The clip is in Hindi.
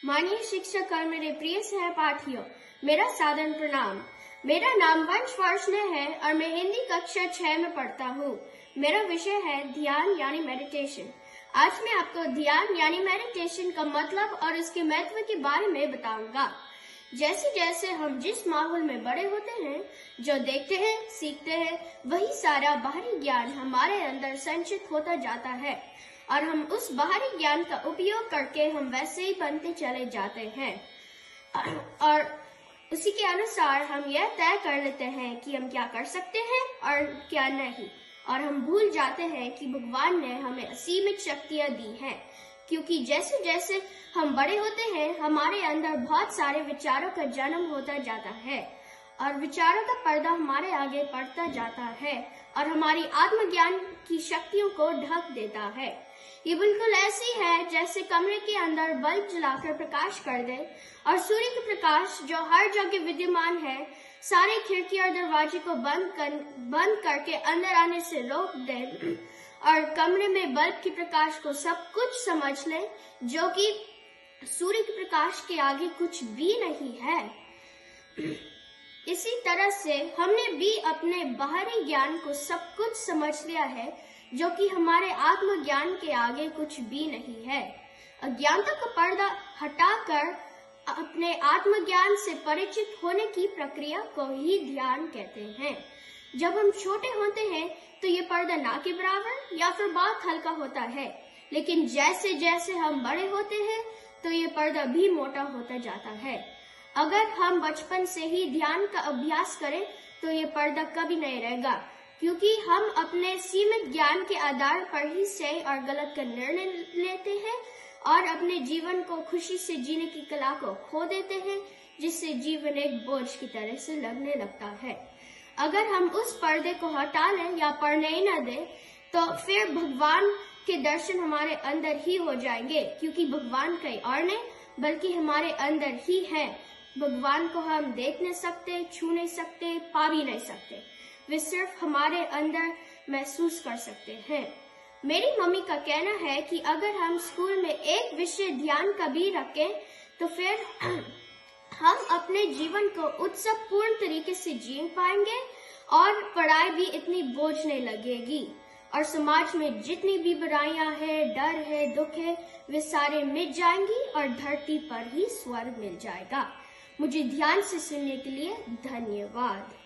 माननीय शिक्षक और मेरे प्रिय सहपाठियों, मेरा सादर प्रणाम। मेरा नाम वंश वर्षने है और मैं हिंदी कक्षा 6 में पढ़ता हूँ। मेरा विषय है ध्यान यानी मेडिटेशन। आज मैं आपको ध्यान यानी मेडिटेशन का मतलब और इसके महत्व के बारे में बताऊंगा। जैसे जैसे हम जिस माहौल में बड़े होते हैं, जो देखते हैं, सीखते हैं, वही सारा बाहरी ज्ञान हमारे अंदर संचित होता जाता है और हम उस बाहरी ज्ञान का उपयोग करके हम वैसे ही बनते चले जाते हैं और उसी के अनुसार हम यह तय कर लेते हैं कि हम क्या कर सकते हैं और क्या नहीं, और हम भूल जाते हैं कि भगवान ने हमें असीमित शक्तियां दी हैं। क्योंकि जैसे जैसे हम बड़े होते हैं, हमारे अंदर बहुत सारे विचारों का जन्म होता जाता है और विचारों का पर्दा हमारे आगे पड़ता जाता है और हमारी आत्मज्ञान की शक्तियों को ढक देता है। ये बिल्कुल ऐसी है जैसे कमरे के अंदर बल्ब जलाकर प्रकाश कर दे और सूर्य का प्रकाश जो हर जगह विद्यमान है, सारे खिड़की और दरवाजे को बंद करके अंदर आने से रोक दे और कमरे में बल्ब के प्रकाश को सब कुछ समझ ले, जो कि सूर्य के प्रकाश के आगे कुछ भी नहीं है। इसी तरह से हमने भी अपने बाहरी ज्ञान को सब कुछ समझ लिया है, जो कि हमारे आत्मज्ञान के आगे कुछ भी नहीं है। अज्ञानता का पर्दा हटाकर अपने आत्मज्ञान से परिचित होने की प्रक्रिया को ही ध्यान कहते हैं। जब हम छोटे होते हैं तो ये पर्दा ना के बराबर या फिर बहुत हल्का होता है, लेकिन जैसे जैसे हम बड़े होते हैं तो ये पर्दा भी मोटा होता जाता है। अगर हम बचपन से ही ध्यान का अभ्यास करें तो ये पर्दा कभी नहीं रहेगा, क्योंकि हम अपने सीमित ज्ञान के आधार पर ही सही और गलत का निर्णय लेते हैं और अपने जीवन को खुशी से जीने की कला को खो देते हैं, जिससे जीवन एक बोझ की तरह से लगने लगता है। अगर हम उस पर्दे को हटा लें या पढ़ने ही न दें, तो फिर भगवान के दर्शन हमारे अंदर ही हो जाएंगे, क्योंकि भगवान कहीं और नहीं बल्कि हमारे अंदर ही है। भगवान को हम देख नहीं सकते, छू नहीं सकते, पा भी नहीं सकते, वे सिर्फ हमारे अंदर महसूस कर सकते हैं। मेरी मम्मी का कहना है कि अगर हम स्कूल में एक विषय ध्यान का भी रखें तो फिर हम अपने जीवन को उत्साहपूर्ण तरीके से जी पाएंगे और पढ़ाई भी इतनी बोझ नहीं लगेगी और समाज में जितनी भी बुराइयां हैं, डर है, दुख है, वे सारे मिट जाएंगी और धरती पर ही स्वर्ग मिल जाएगा। मुझे ध्यान से सुनने के लिए धन्यवाद।